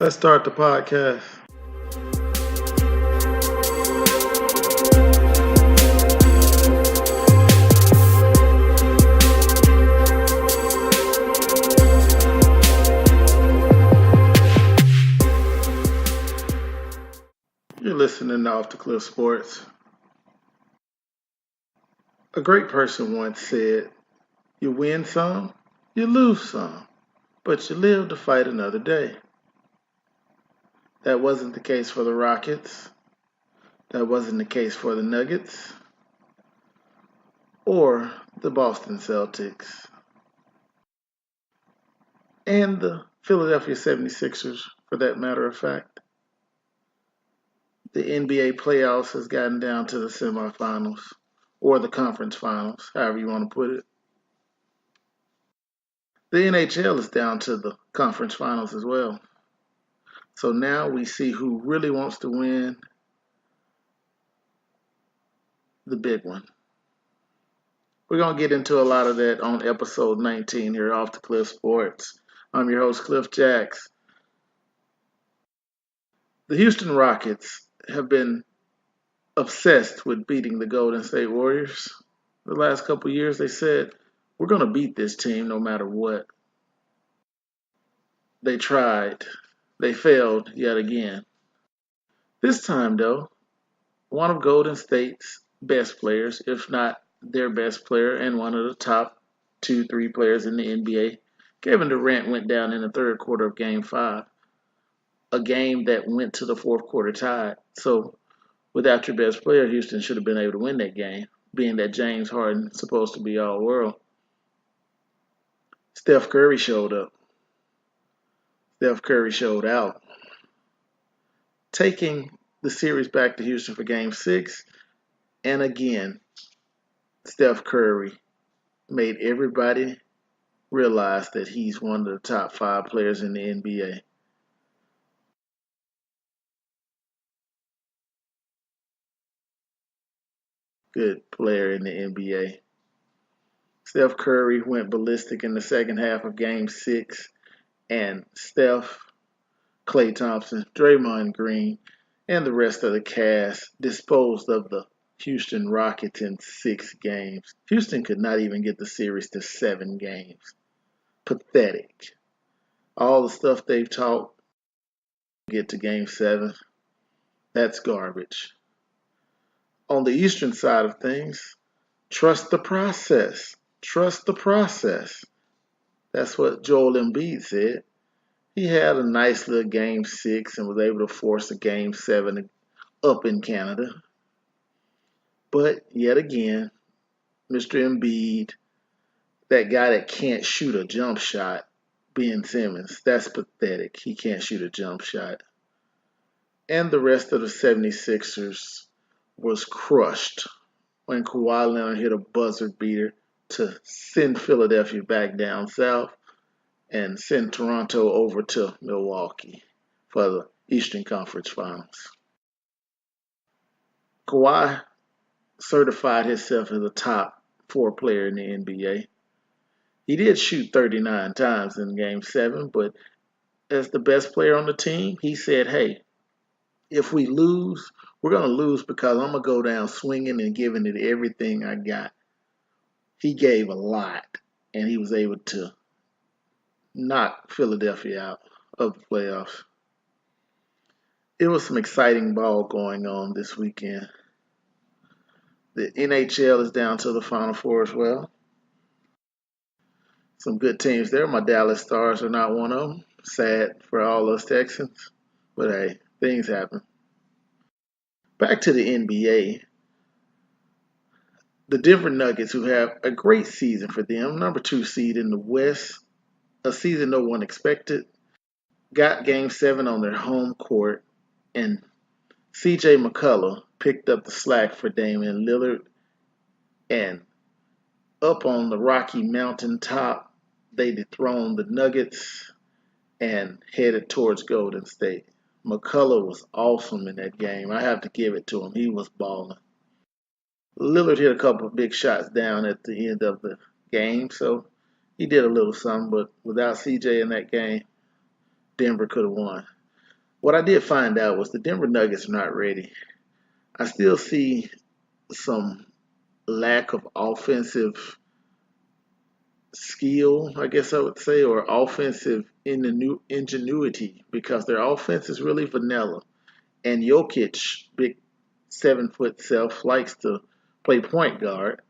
Let's start the podcast. You're listening to Off the Cliff Sports. A great person once said, "You win some, you lose some, but you live to fight another day." That wasn't the case for the Rockets. That wasn't the case for the Nuggets or the Boston Celtics and the Philadelphia 76ers, for that matter of fact. The NBA playoffs has gotten down to the semifinals or the conference finals, however you want to put it. The NHL is down to the conference finals as well. So now we see who really wants to win the big one. We're going to get into a lot of that on episode 19 here, Off the Cliff Sports. I'm your host, Cliff Jacks. The Houston Rockets have been obsessed with beating the Golden State Warriors. The last couple of years, they said, we're going to beat this team no matter what. They tried. They failed yet again. This time, though, one of Golden State's best players, if not their best player, and one of the top 2-3 players in the NBA, Kevin Durant, went down in the third quarter of Game 5, a game that went to the fourth quarter tied. So without your best player, Houston should have been able to win that game, being that James Harden is supposed to be all-world. Steph Curry showed up. Steph Curry showed out, taking the series back to Houston for Game 6. And again, Steph Curry made everybody realize that he's one of the top 5 players in the NBA. Good player in the NBA. Steph Curry went ballistic in the second half of Game 6, and Steph, Klay Thompson, Draymond Green, and the rest of the cast disposed of the Houston Rockets in 6 games. Houston could not even get the series to 7 games. Pathetic. All the stuff they've taught to get to Game 7, that's garbage. On the Eastern side of things, trust the process. Trust the process. That's what Joel Embiid said. He had a nice little Game 6 and was able to force a Game 7 up in Canada. But yet again, Mr. Embiid, that guy that can't shoot a jump shot, Ben Simmons, that's pathetic. He can't shoot a jump shot. And the rest of the 76ers was crushed when Kawhi Leonard hit a buzzer beater to send Philadelphia back down south and send Toronto over to Milwaukee for the Eastern Conference Finals. Kawhi certified himself as a top 4 player in the NBA. He did shoot 39 times in Game 7, but as the best player on the team, he said, hey, if we lose, we're going to lose because I'm going to go down swinging and giving it everything I got. He gave a lot, and he was able to knock Philadelphia out of the playoffs. It was some exciting ball going on this weekend. The NHL is down to the Final Four as well. Some good teams there. My Dallas Stars are not one of them. Sad for all us Texans, but hey, things happen. Back to the NBA. The Denver Nuggets, who have a great season for them, number 2 seed in the West, a season no one expected, got Game 7 on their home court, and C.J. McCullough picked up the slack for Damian Lillard, and up on the Rocky Mountain top, they dethroned the Nuggets and headed towards Golden State. McCullough was awesome in that game. I have to give it to him. He was balling. Lillard hit a couple of big shots down at the end of the game, so he did a little something, but without CJ in that game, Denver could have won. What I did find out was the Denver Nuggets are not ready. I still see some lack of offensive skill, I guess I would say, or offensive in the new ingenuity because their offense is really vanilla. And Jokic, big 7 foot self, likes to play point guard.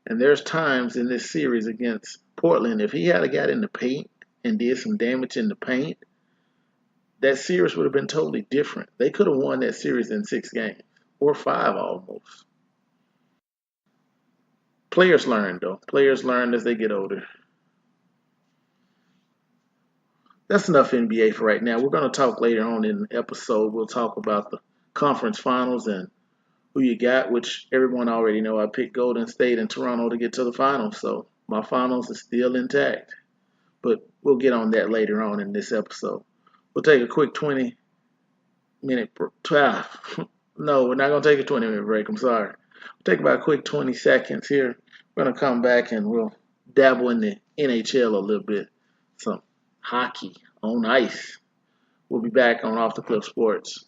And there's times in this series against Portland, if he had got in the paint and did some damage in the paint, that series would have been totally different. They could have won that series in 6 games or 5 almost. Players learn, though. Players learn as they get older. That's enough NBA for right now. We're going to talk later on in the episode. We'll talk about the conference finals and who you got, which everyone already know. I picked Golden State and Toronto to get to the finals, so my finals is still intact. But we'll get on that later on in this episode. We'll take a quick 20-minute break. No, we're not going to take a 20-minute break. I'm sorry. We'll take about a quick 20 seconds here. We're going to come back and we'll dabble in the NHL a little bit. Some hockey on ice. We'll be back on Off the Cliff Sports.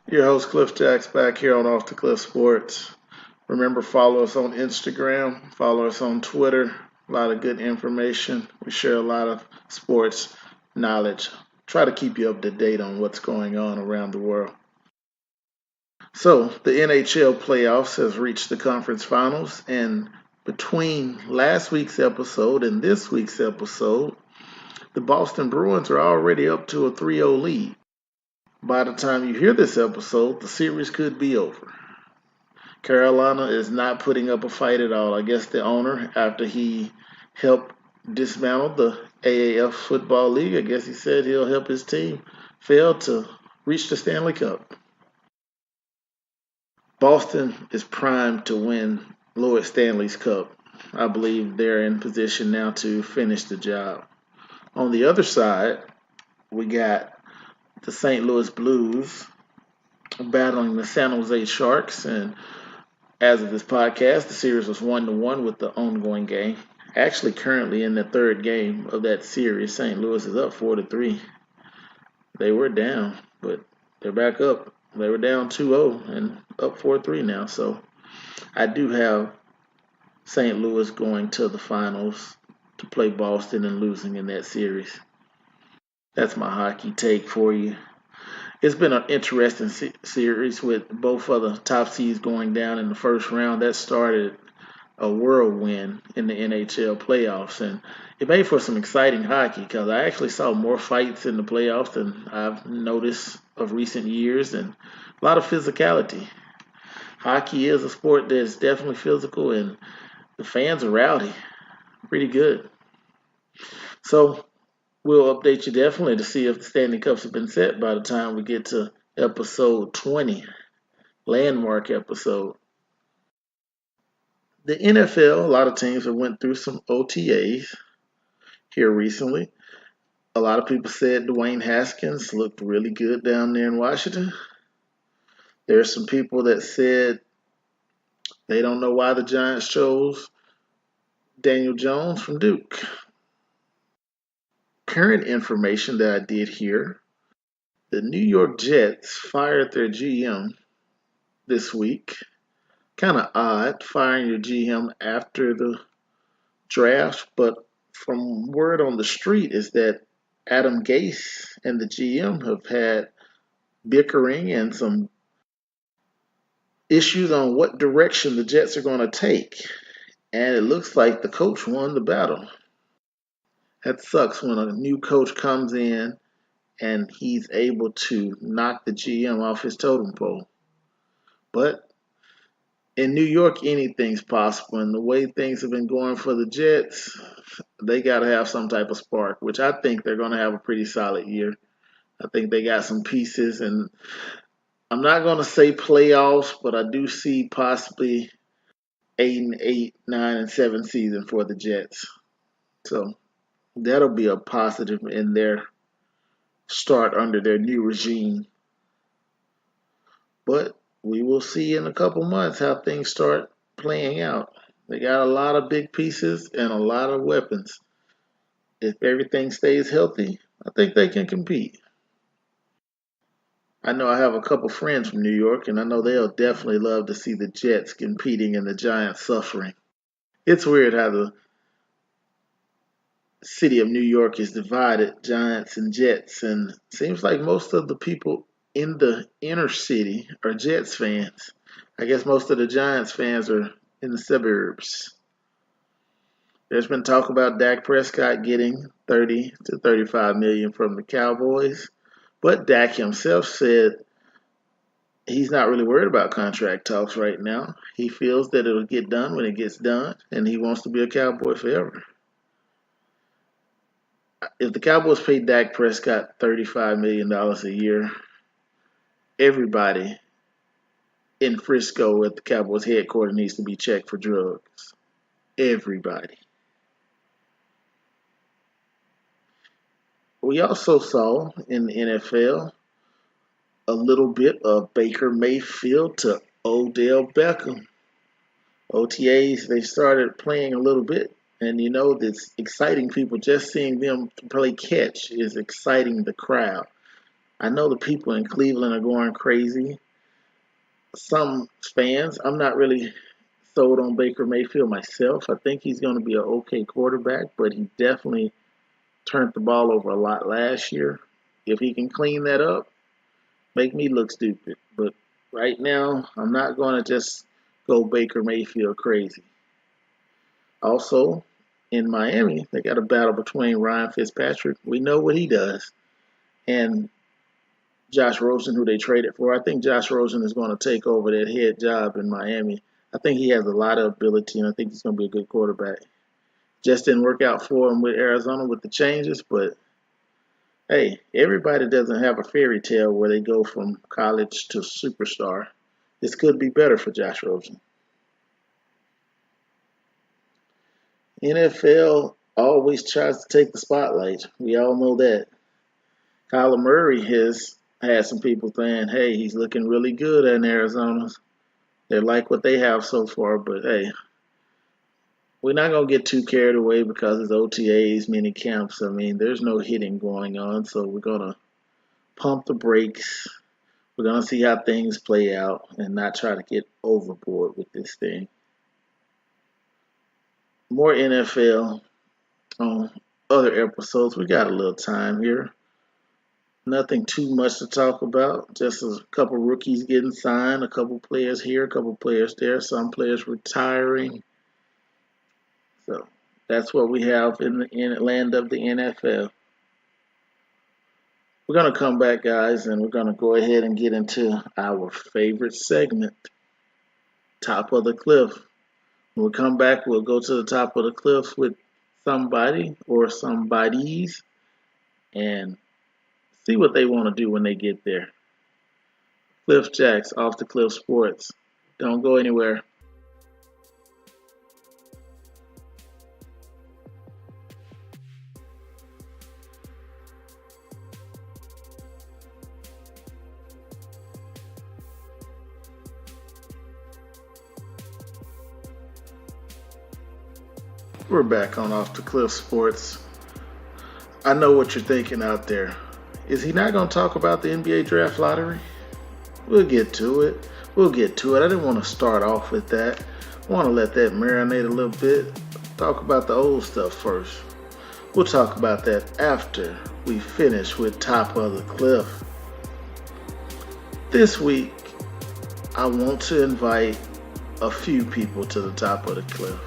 Your host Cliff Jacks back here on Off the Cliff Sports. Remember, follow us on Instagram, follow us on Twitter. A lot of good information. We share a lot of sports knowledge. Try to keep you up to date on what's going on around the world. So, the NHL playoffs has reached the conference finals, and between last week's episode and this week's episode, the Boston Bruins are already up to a 3-0 lead. By the time you hear this episode, the series could be over. Carolina is not putting up a fight at all. I guess the owner, after he helped dismantle the AAF Football League, I guess he said he'll help his team, failed to reach the Stanley Cup. Boston is primed to win Lord Stanley's Cup. I believe they're in position now to finish the job. On the other side, we got the St. Louis Blues battling the San Jose Sharks, and as of this podcast, the series was 1-1 with the ongoing game. Actually, currently in the third game of that series, St. Louis is up 4-3. They were down, but they're back up. They were down 2-0 and up 4-3 now. So I do have St. Louis going to the finals to play Boston and losing in that series. That's my hockey take for you. It's been an interesting series with both of the top seeds going down in the first round. That started a whirlwind in the NHL playoffs, and it made for some exciting hockey because I actually saw more fights in the playoffs than I've noticed of recent years, and a lot of physicality. Hockey is a sport that's definitely physical, and the fans are rowdy, pretty good. So we'll update you definitely to see if the Stanley Cups have been set by the time we get to episode 20, landmark episode. The NFL, a lot of teams have went through some OTAs here recently. A lot of people said Dwayne Haskins looked really good down there in Washington. There are some people that said they don't know why the Giants chose Daniel Jones from Duke. Current information that I did hear, the New York Jets fired their GM this week. Kind of odd, firing your GM after the draft, but from word on the street is that Adam Gase and the GM have had bickering and some issues on what direction the Jets are going to take. And it looks like the coach won the battle. That sucks when a new coach comes in and he's able to knock the GM off his totem pole. But in New York, anything's possible. And the way things have been going for the Jets, they got to have some type of spark, which I think they're going to have a pretty solid year. I think they got some pieces, and I'm not going to say playoffs, but I do see possibly 8-8, 9-7 season for the Jets. So That'll be a positive in their start under their new regime. But we will see in a couple months how things start playing out. They got a lot of big pieces and a lot of weapons. If everything stays healthy, I think they can compete. I know I have a couple friends from New York, and I know they'll definitely love to see the Jets competing and the Giants suffering. It's weird how the city of New York is divided, Giants and Jets, and it seems like most of the people in the inner city are Jets fans. I guess most of the Giants fans are in the suburbs. There's been talk about Dak Prescott getting 30 to 35 million from the Cowboys, but Dak himself said he's not really worried about contract talks right now. He feels that it'll get done when it gets done, and he wants to be a Cowboy forever. If the Cowboys paid Dak Prescott $35 million a year, everybody in Frisco at the Cowboys headquarters needs to be checked for drugs. Everybody. We also saw in the NFL a little bit of Baker Mayfield to Odell Beckham. OTAs, they started playing a little bit, and that's exciting people. Just seeing them play catch is exciting the crowd. I know the people in Cleveland are going crazy. Some fans, I'm not really sold on Baker Mayfield myself. I think he's going to be an okay quarterback, but he definitely turned the ball over a lot last year. If he can clean that up, make me look stupid. But right now, I'm not going to just go Baker Mayfield crazy. Also, in Miami, they got a battle between Ryan Fitzpatrick. We know what he does. And Josh Rosen, who they traded for. I think Josh Rosen is going to take over that head job in Miami. I think he has a lot of ability, and I think he's going to be a good quarterback. Just didn't work out for him with Arizona with the changes, but hey, everybody doesn't have a fairy tale where they go from college to superstar. This could be better for Josh Rosen. NFL always tries to take the spotlight. We all know that. Kyler Murray has had some people saying, hey, he's looking really good in Arizona. They like what they have so far, but hey, we're not going to get too carried away because it's OTAs, mini camps. I mean, there's no hitting going on, so we're going to pump the brakes. We're going to see how things play out and not try to get overboard with this thing. More NFL on other episodes. We got a little time here. Nothing too much to talk about. Just a couple rookies getting signed, a couple players here, a couple players there, some players retiring. So that's what we have in the land of the NFL. We're going to come back, guys, and we're going to go ahead and get into our favorite segment, Top of the Cliff. When we come back, we'll go to the top of the cliff with somebody or somebodies and see what they want to do when they get there. Cliff Jacks, Off the Cliff Sports. Don't go anywhere. We're back on Off the Cliff Sports. I know what you're thinking out there. Is he not going to talk about the NBA draft lottery? We'll get to it. I didn't want to start off with that. I want to let that marinate a little bit. Talk about the old stuff first. We'll talk about that after we finish with Top of the Cliff. This week, I want to invite a few people to the top of the cliff.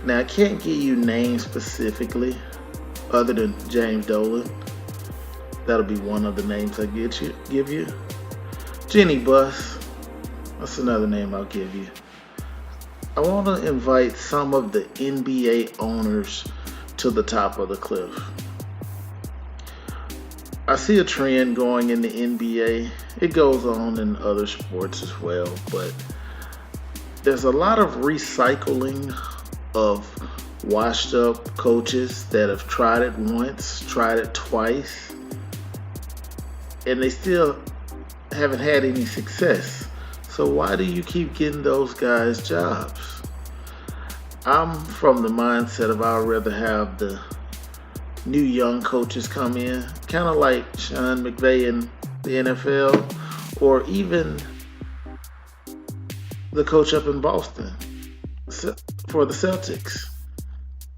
Now, I can't give you names specifically other than James Dolan. That'll be one of the names I give you. Jenny Buss. That's another name I'll give you. I want to invite some of the NBA owners to the top of the cliff. I see a trend going in the NBA. It goes on in other sports as well, but there's a lot of recycling of washed up coaches that have tried it once, tried it twice, and they still haven't had any success. So why do you keep getting those guys jobs? I'm from the mindset of I'd rather have the new young coaches come in, kind of like Sean McVay in the NFL, or even the coach up in Boston for the Celtics.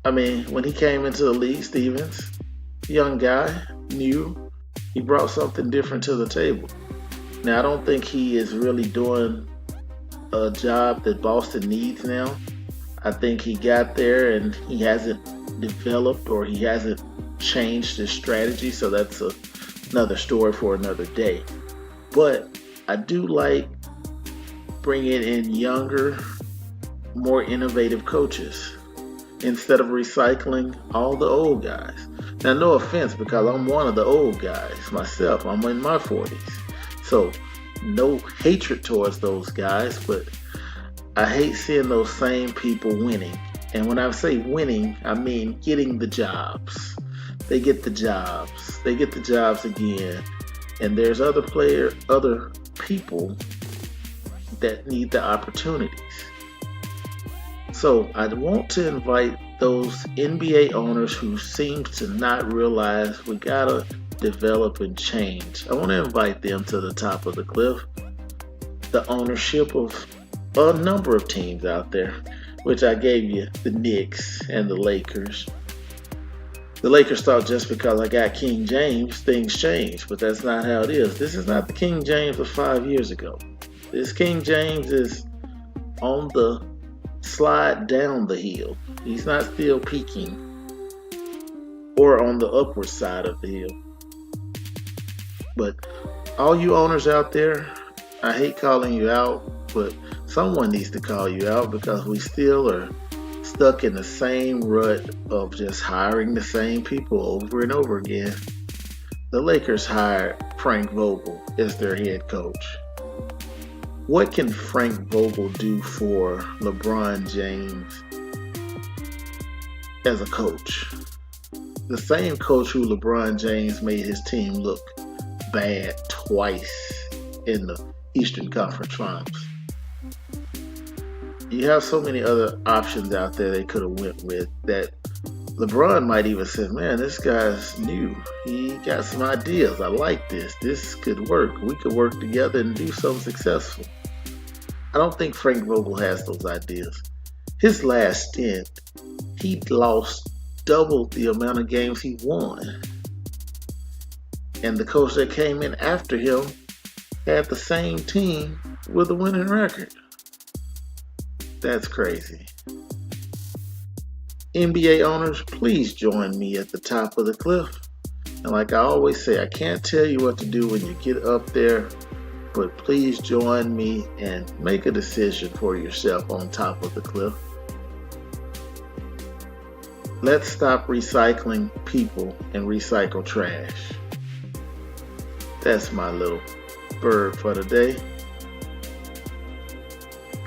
I mean, when he came into the league, Stevens, young guy, new, he brought something different to the table. Now, I don't think he is really doing a job that Boston needs now. I think he got there and he hasn't developed or he hasn't changed his strategy, so that's another story for another day. But I do like bringing in younger, more innovative coaches instead of recycling all the old guys. Now, no offense, because I'm one of the old guys myself. I'm in my 40s. So, no hatred towards those guys, but I hate seeing those same people winning. And when I say winning, I mean getting the jobs. They get the jobs. They get the jobs again. And there's other people that need the opportunities. So I want to invite those NBA owners who seem to not realize we gotta develop and change. I want to invite them to the top of the cliff. The ownership of a number of teams out there, which I gave you, the Knicks and the Lakers. The Lakers thought just because I got King James, things changed, but that's not how it is. This is not the King James of 5 years ago. This King James is on the slide down the hill. He's not still peaking or on the upward side of the hill. But all you owners out there, I hate calling you out, but someone needs to call you out because we still are stuck in the same rut of just hiring the same people over and over again. The Lakers hired Frank Vogel as their head coach. What can Frank Vogel do for LeBron James as a coach? The same coach who LeBron James made his team look bad twice in the Eastern Conference Finals. You have so many other options out there they could have went with that LeBron might even say, man, this guy's new. He got some ideas. I like this. This could work. We could work together and do something successful. I don't think Frank Vogel has those ideas. His last stint, he lost double the amount of games he won. And the coach that came in after him had the same team with a winning record. That's crazy. NBA owners, please join me at the top of the cliff. And like I always say, I can't tell you what to do when you get up there, but please join me and make a decision for yourself on top of the cliff. Let's stop recycling people and recycle trash. That's my little bird for today.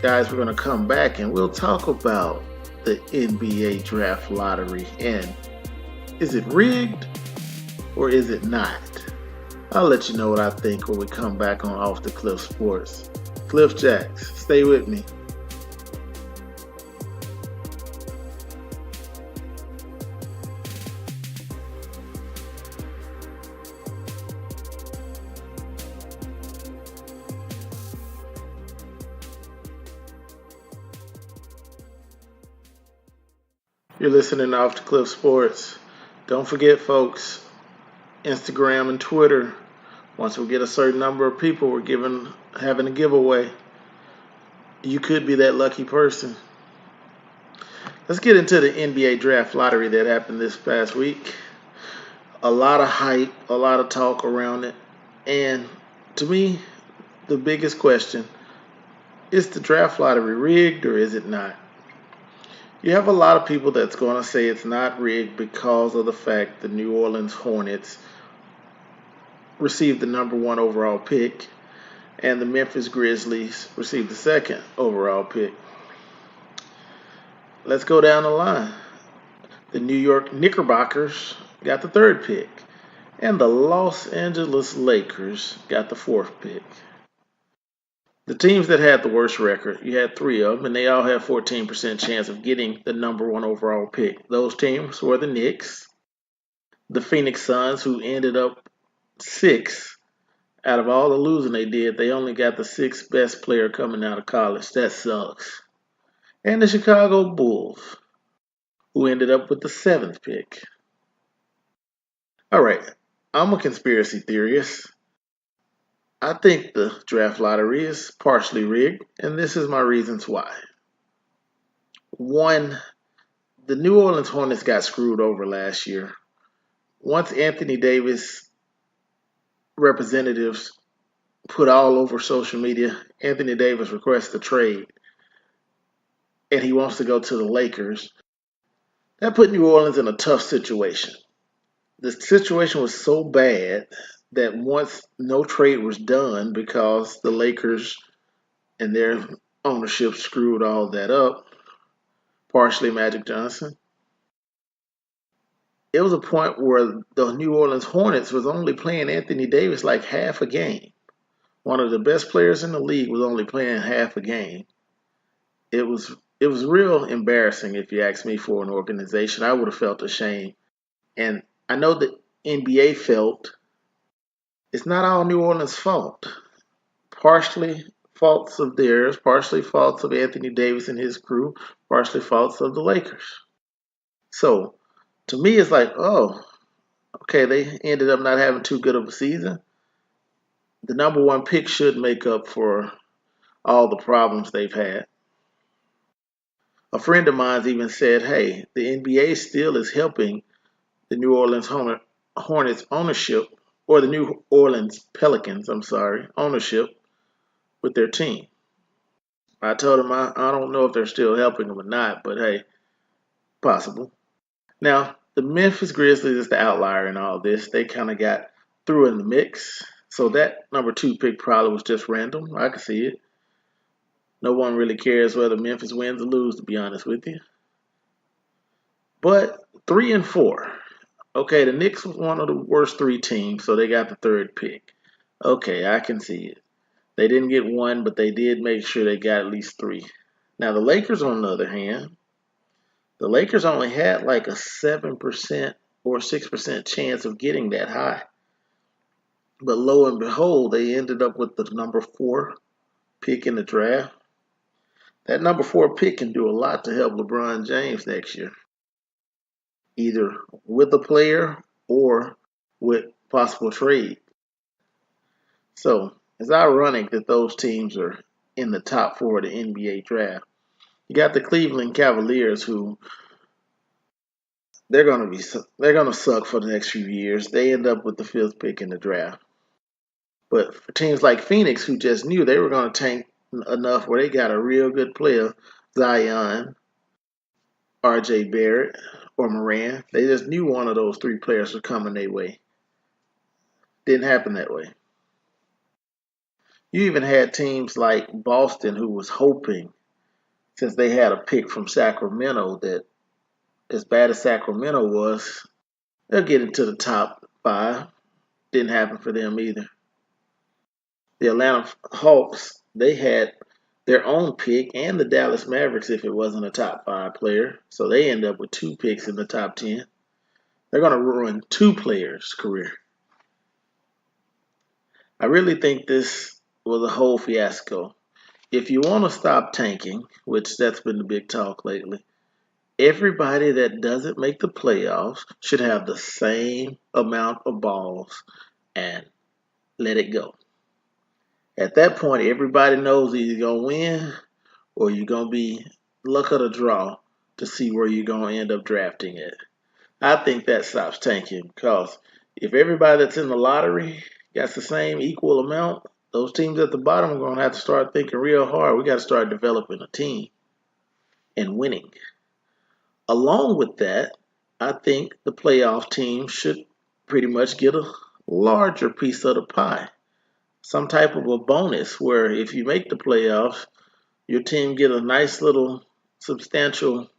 Guys, we're going to come back and we'll talk about the NBA draft lottery and is it rigged or is it not? I'll let you know what I think when we come back on Off the Cliff Sports. Cliff Jacks, stay with me. You're listening to Off the Cliff Sports. Don't forget, folks, Instagram and Twitter. Once we get a certain number of people, we're having a giveaway. You could be that lucky person. Let's get into the NBA draft lottery that happened this past week. A lot of hype, a lot of talk around it. And to me, the biggest question, is the draft lottery rigged or is it not? You have a lot of people that's going to say it's not rigged because of the fact the New Orleans Hornets received the number 1 overall pick and the Memphis Grizzlies received the 2nd overall pick. Let's go down the line. The New York Knickerbockers got the third pick. And the Los Angeles Lakers got the fourth pick. The teams that had the worst record, you had three of them, and they all had 14% chance of getting the number one overall pick. Those teams were the Knicks, the Phoenix Suns, who ended up sixth. Out of all the losing they did, they only got the sixth best player coming out of college. That sucks. And the Chicago Bulls, who ended up with the seventh pick. All right, I'm a conspiracy theorist. I think the draft lottery is partially rigged, and this is my reasons why. One, the New Orleans Hornets got screwed over last year. Once Anthony Davis representatives put all over social media, Anthony Davis requests a trade, and he wants to go to the Lakers. That put New Orleans in a tough situation. The situation was so bad that once no trade was done because the Lakers and their ownership screwed all that up, partially Magic Johnson, it was a point where the New Orleans Hornets was only playing Anthony Davis like half a game. One of the best players in the league was only playing half a game. It was real embarrassing if you ask me for an organization. I would have felt ashamed. And I know the NBA felt it's not all New Orleans' fault. Partially faults of theirs, partially faults of Anthony Davis and his crew, partially faults of the Lakers. So to me, it's like, oh, okay, they ended up not having too good of a season. The number one pick should make up for all the problems they've had. A friend of mine even said, hey, the NBA still is helping the New Orleans Hornets ownership, or the New Orleans Pelicans, ownership with their team. I told him I don't know if they're still helping them or not, but hey, possible. Now, the Memphis Grizzlies is the outlier in all this. They kind of got through in the mix. So that number two pick probably was just random. I can see it. No one really cares whether Memphis wins or loses, to be honest with you. But 3 and 4. Okay, the Knicks was one of the worst three teams, so they got the third pick. Okay, I can see it. They didn't get one, but they did make sure they got at least three. Now, the Lakers, on the other hand, the Lakers only had like a 7% or 6% chance of getting that high. But lo and behold, they ended up with the number 4 pick in the draft. That number 4 pick can do a lot to help LeBron James next year, either with a player or with possible trade. So it's ironic that those teams are in the top 4 of the NBA draft. You got the Cleveland Cavaliers, who they're gonna suck for the next few years. They end up with the 5th pick in the draft. But for teams like Phoenix, who just knew they were going to tank enough where they got a real good player, Zion, R.J. Barrett, or Moran, they just knew one of those 3 players was coming their way. Didn't happen that way. You even had teams like Boston, who was hoping, since they had a pick from Sacramento, that as bad as Sacramento was, they'll get into the top 5. Didn't happen for them either. The Atlanta Hawks, they had their own pick, and the Dallas Mavericks if it wasn't a top 5 player. So they end up with 2 picks in the top 10. They're going to ruin 2 players' career. I really think this was a whole fiasco. If you want to stop tanking, which that's been the big talk lately, everybody that doesn't make the playoffs should have the same amount of balls and let it go. At that point, everybody knows either you're going to win or you're going to be luck of the draw to see where you're going to end up drafting it. I think that stops tanking, because if everybody that's in the lottery got the same equal amount, those teams at the bottom are going to have to start thinking real hard. We got to start developing a team and winning. Along with that, I think the playoff team should pretty much get a larger piece of the pie. Some type of a bonus where if you make the playoffs, your team get a nice little substantial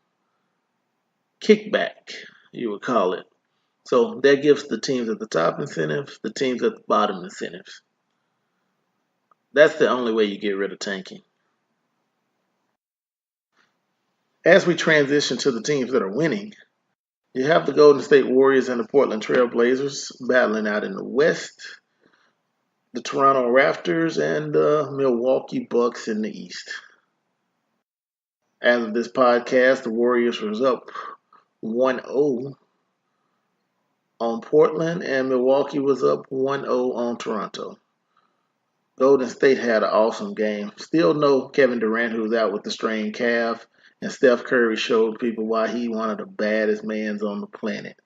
kickback, you would call it. So that gives the teams at the top incentives, the teams at the bottom incentives. That's the only way you get rid of tanking. As we transition to the teams that are winning, you have the Golden State Warriors and the Portland Trail Blazers battling out in the West, the Toronto Raptors and the Milwaukee Bucks in the East. As of this podcast, the Warriors was up 1-0 on Portland and Milwaukee was up 1-0 on Toronto. Golden State had an awesome game. Still no Kevin Durant, who's out with the strained calf, and Steph Curry showed people why he's one of the baddest mans on the planet.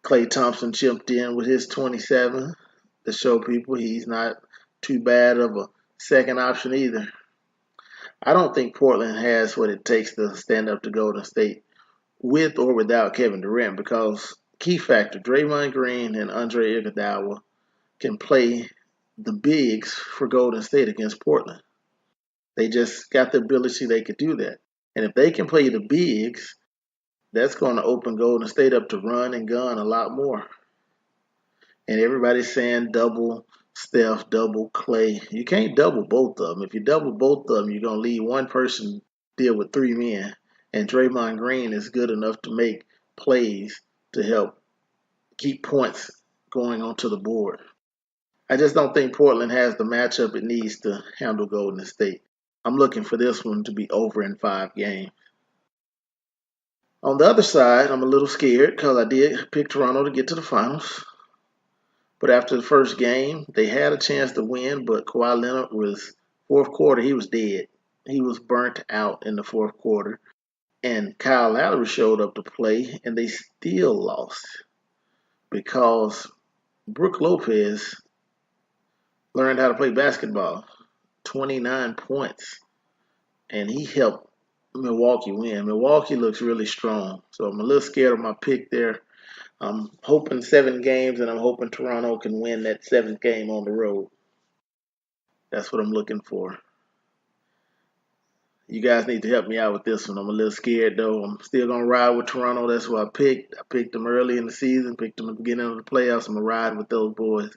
Klay Thompson chipped in with his 27 to show people he's not too bad of a second option either. I don't think Portland has what it takes to stand up to Golden State with or without Kevin Durant because key factor, Draymond Green and Andre Iguodala can play the bigs for Golden State against Portland. They just got the ability they could do that. And if they can play the bigs, that's going to open Golden State up to run and gun a lot more. And everybody's saying double Steph, double Klay. You can't double both of them. If you double both of them, you're going to leave one person deal with three men. And Draymond Green is good enough to make plays to help keep points going onto the board. I just don't think Portland has the matchup it needs to handle Golden State. I'm looking for this one to be over in 5 games. On the other side, I'm a little scared because I did pick Toronto to get to the finals. But after the first game, they had a chance to win, but Kawhi Leonard was, fourth quarter, he was dead. He was burnt out in the fourth quarter. And Kyle Lowry showed up to play, and they still lost because Brook Lopez learned how to play basketball. 29 points. And he helped Milwaukee win. Milwaukee looks really strong. So I'm a little scared of my pick there. I'm hoping 7 games, and I'm hoping Toronto can win that 7th game on the road. That's what I'm looking for. You guys need to help me out with this one. I'm a little scared, though. I'm still going to ride with Toronto. That's who I picked. I picked them early in the season, picked them at the beginning of the playoffs. I'm going to ride with those boys.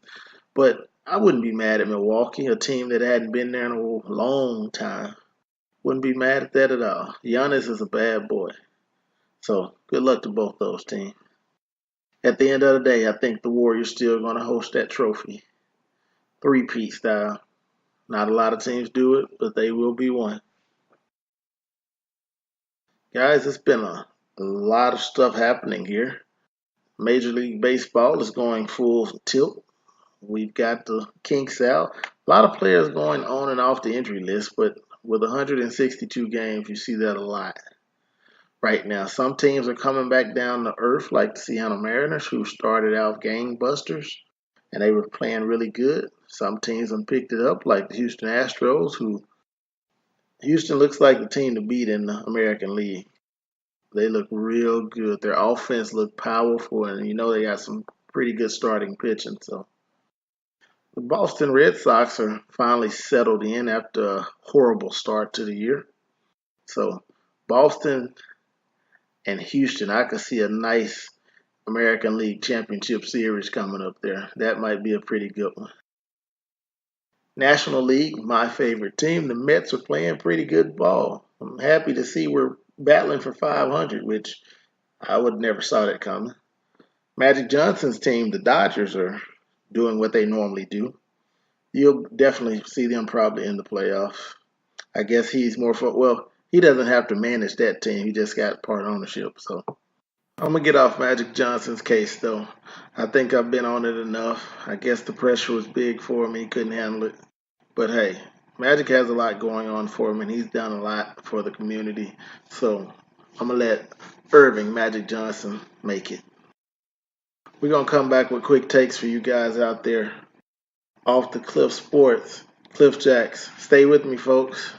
But I wouldn't be mad at Milwaukee, a team that hadn't been there in a long time. Wouldn't be mad at that at all. Giannis is a bad boy. So good luck to both those teams. At the end of the day, I think the Warriors still going to host that trophy. 3-peat style. Not a lot of teams do it, but they will be one. Guys, it's been a lot of stuff happening here. Major League Baseball is going full tilt. We've got the kinks out. A lot of players going on and off the injury list, but with 162 games, you see that a lot right now. Some teams are coming back down to earth, like the Seattle Mariners, who started out gangbusters, and they were playing really good. Some teams have picked it up, like the Houston Astros, who Houston looks like the team to beat in the American League. They look real good. Their offense look powerful, and you know they got some pretty good starting pitching. So the Boston Red Sox are finally settled in after a horrible start to the year. So Boston and Houston, I could see a nice American League Championship Series coming up there. That might be a pretty good one. National League, my favorite team, the Mets are playing pretty good ball. I'm happy to see we're battling for 500, which I would never saw that coming. Magic Johnson's team, the Dodgers, are doing what they normally do. You'll definitely see them probably in the playoffs. I guess he's more for, well, he doesn't have to manage that team. He just got part ownership. So I'm going to get off Magic Johnson's case, though. I think I've been on it enough. I guess the pressure was big for him. He couldn't handle it. But hey, Magic has a lot going on for him, and he's done a lot for the community. So I'm going to let Irving Magic Johnson make it. We're going to come back with quick takes for you guys out there. Off the Cliff Sports, Cliff Jacks. Stay with me, folks.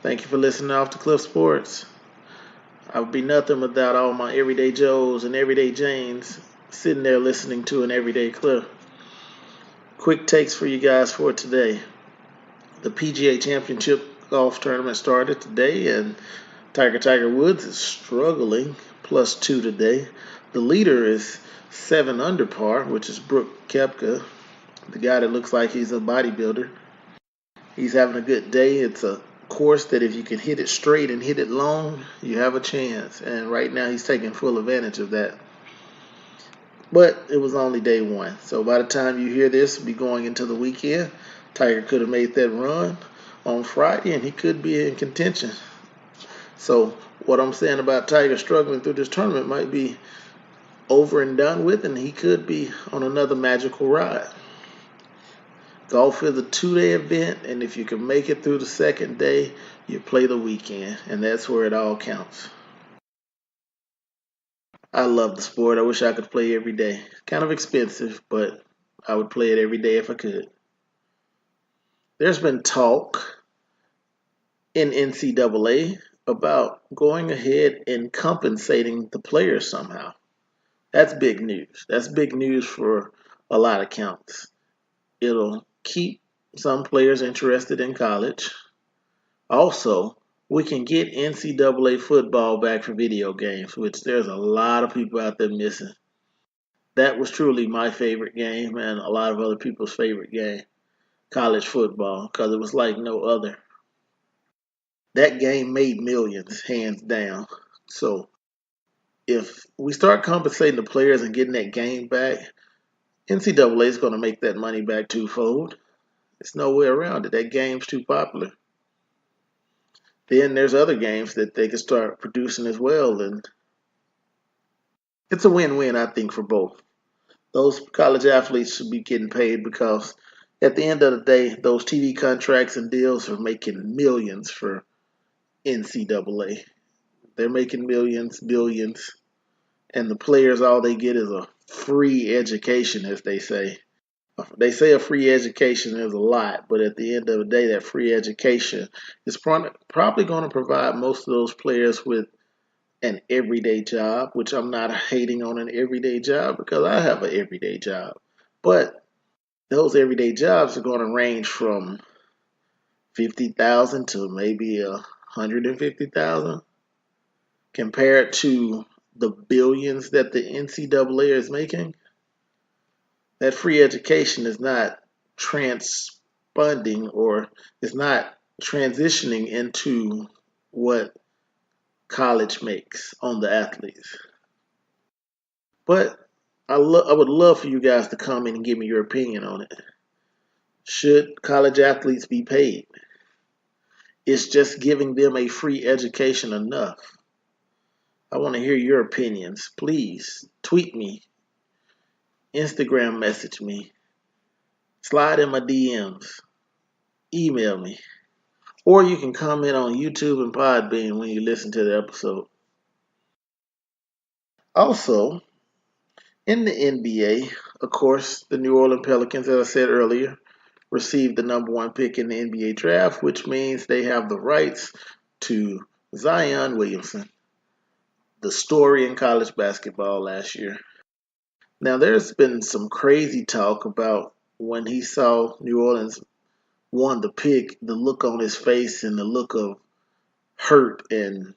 Thank you for listening to Off the Cliff Sports. I would be nothing without all my everyday Joes and everyday Janes sitting there listening to an everyday clip. Quick takes for you guys for today. The PGA Championship golf tournament started today, and Tiger Woods is struggling, +2 today. The leader is 7 under par, which is Brooke Koepka, the guy that looks like he's a bodybuilder. He's having a good day. It's a course that if you can hit it straight and hit it long, you have a chance. And right now he's taking full advantage of that. But it was only day one. So by the time you hear this, we'll be going into the weekend. Tiger could have made that run on Friday, and he could be in contention. So what I'm saying about Tiger struggling through this tournament might be over and done with, and he could be on another magical ride. Golf is a 2-day event, and if you can make it through the second day, you play the weekend, and that's where it all counts. I love the sport. I wish I could play every day. Kind of expensive, but I would play it every day if I could. There's been talk in NCAA about going ahead and compensating the players somehow. That's big news. That's big news for a lot of counts. It'll keep some players interested in college. Also, we can get NCAA football back for video games, which there's a lot of people out there missing. That was truly my favorite game and a lot of other people's favorite game, college football, because it was like no other. That game made millions, hands down. So if we start compensating the players and getting that game back, NCAA is going to make that money back twofold. There's no way around it. That game's too popular. Then there's other games that they can start producing as well, and it's a win-win, I think, for both. Those college athletes should be getting paid because at the end of the day, those TV contracts and deals are making millions for NCAA. They're making millions, billions, and the players, all they get is a free education, as they say. They say a free education is a lot, but at the end of the day, that free education is probably going to provide most of those players with an everyday job, which I'm not hating on an everyday job because I have an everyday job. But those everyday jobs are going to range from 50,000 to maybe 150,000 compared to the billions that the NCAA is making. That free education is not transponding or is not transitioning into what college makes on the athletes. But I would love for you guys to comment and give me your opinion on it. Should college athletes be paid? Is just giving them a free education enough? I want to hear your opinions. Please tweet me, Instagram message me, slide in my DMs, email me, or you can comment on YouTube and Podbean when you listen to the episode. Also, in the NBA, of course, the New Orleans Pelicans, as I said earlier, received the #1 pick in the NBA draft, which means they have the rights to Zion Williamson, the story in college basketball last year. Now, there's been some crazy talk about when he saw New Orleans won the pick, the look on his face and the look of hurt and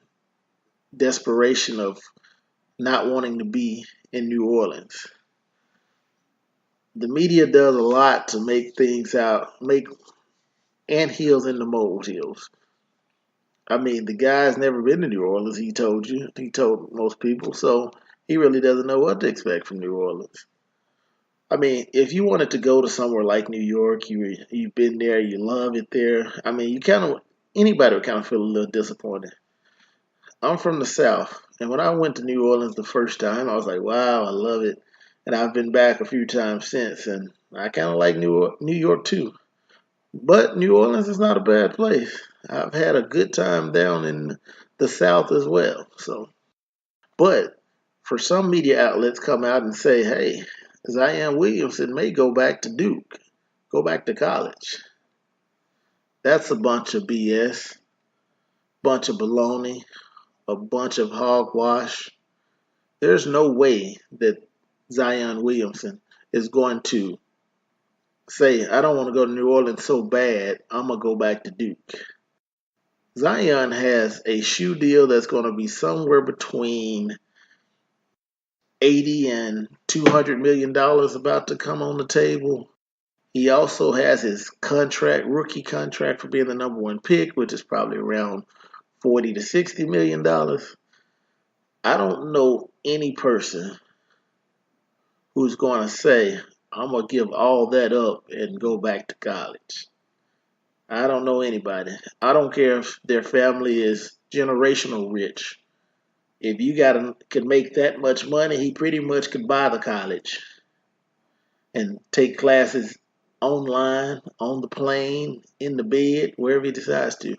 desperation of not wanting to be in New Orleans. The media does a lot to make anthills into molehills. I mean, the guy's never been to New Orleans, he told you. He told most people, so he really doesn't know what to expect from New Orleans. I mean, if you wanted to go to somewhere like New York, you've been there, you love it there. I mean, anybody would kind of feel a little disappointed. I'm from the South, and when I went to New Orleans the first time, I was like, wow, I love it. And I've been back a few times since, and I kind of like New York too. But New Orleans is not a bad place. I've had a good time down in the South as well. But for some media outlets come out and say, hey, Zion Williamson may go back to Duke, go back to college. That's a bunch of BS, bunch of baloney. a bunch of hogwash. There's no way that Zion Williamson is going to say, I don't want to go to New Orleans so bad, I'm going to go back to Duke. Zion has a shoe deal that's going to be somewhere between $80 and $200 million about to come on the table. He also has his rookie contract for being the number one pick, which is probably around $40 to $60 million. I don't know any person who's going to say, I'm going to give all that up and go back to college. I don't know anybody. I don't care if their family is generational rich. If you could make that much money, he pretty much could buy the college and take classes online, on the plane, in the bed, wherever he decides to.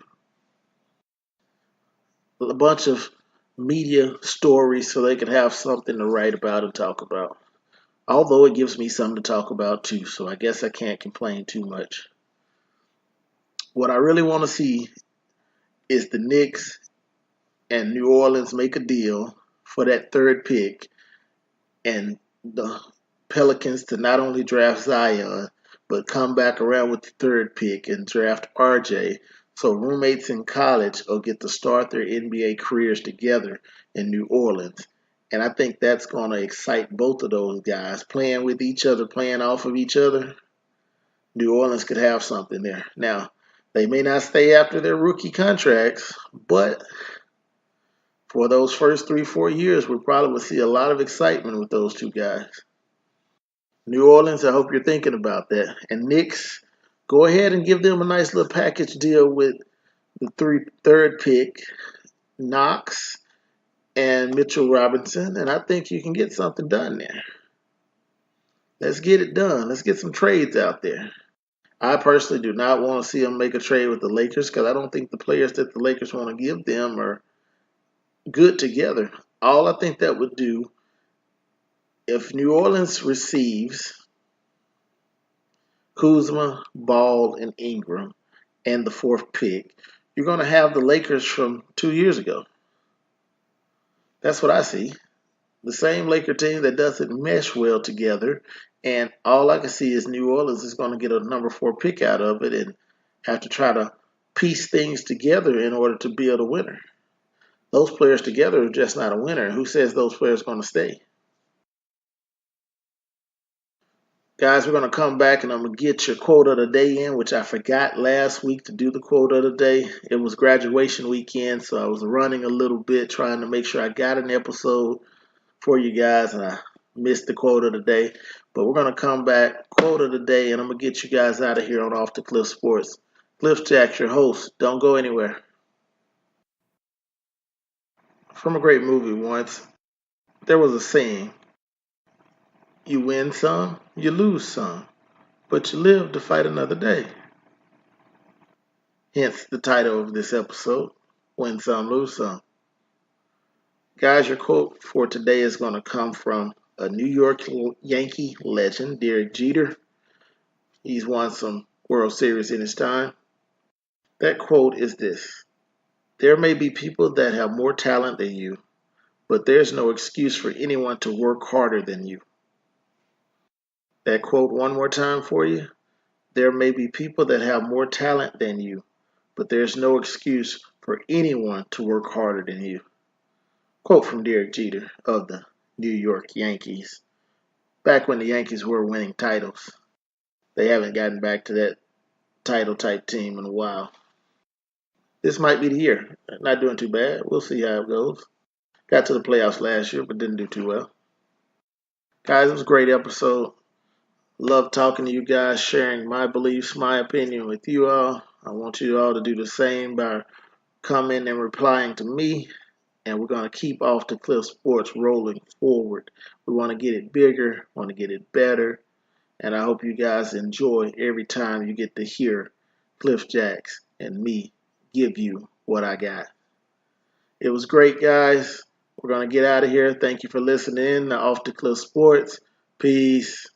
A bunch of media stories so they can have something to write about and talk about. Although it gives me something to talk about too, so I guess I can't complain too much. What I really want to see is the Knicks and New Orleans make a deal for that third pick and the Pelicans to not only draft Zion, but come back around with the third pick and draft RJ. So roommates in college will get to start their NBA careers together in New Orleans. And I think that's going to excite both of those guys. Playing with each other, playing off of each other, New Orleans could have something there. Now, they may not stay after their rookie contracts, but for those first 3-4 years, we probably will see a lot of excitement with those two guys. New Orleans, I hope you're thinking about that. And Knicks, go ahead and give them a nice little package deal with the third pick, Knox and Mitchell Robinson, and I think you can get something done there. Let's get it done. Let's get some trades out there. I personally do not want to see them make a trade with the Lakers because I don't think the players that the Lakers want to give them are good together. All I think that would do, if New Orleans receives Kuzma, Ball, and Ingram, and the fourth pick, you're going to have the Lakers from 2 years ago. That's what I see. The same Laker team that doesn't mesh well together, and all I can see is New Orleans is going to get a number 4 pick out of it and have to try to piece things together in order to build a winner. Those players together are just not a winner. Who says those players are going to stay? Guys, we're going to come back and I'm going to get your quote of the day in, which I forgot last week to do the quote of the day. It was graduation weekend, so I was running a little bit trying to make sure I got an episode for you guys, and I missed the quote of the day. But we're going to come back, quote of the day, and I'm going to get you guys out of here on Off the Cliff Sports. Cliff Jack, your host. Don't go anywhere. From a great movie once, there was a saying, you win some, you lose some, but you live to fight another day. Hence the title of this episode, Win Some, Lose Some. Guys, your quote for today is going to come from a New York Yankee legend, Derek Jeter. He's won some World Series in his time. That quote is this: there may be people that have more talent than you, but there's no excuse for anyone to work harder than you. That quote one more time for you. There may be people that have more talent than you, but there's no excuse for anyone to work harder than you. Quote from Derek Jeter of the New York Yankees. Back when the Yankees were winning titles. They haven't gotten back to that title type team in a while. This might be the year. Not doing too bad. We'll see how it goes. Got to the playoffs last year, but didn't do too well. Guys, it was a great episode. Love talking to you guys, sharing my beliefs, my opinion with you all. I want you all to do the same by commenting and replying to me. And we're going to keep Off the Cliff Sports rolling forward. We want to get it bigger, want to get it better. And I hope you guys enjoy every time you get to hear Cliff Jacks and me give you what I got. It was great, guys. We're going to get out of here. Thank you for listening to Off the Cliff Sports. Peace.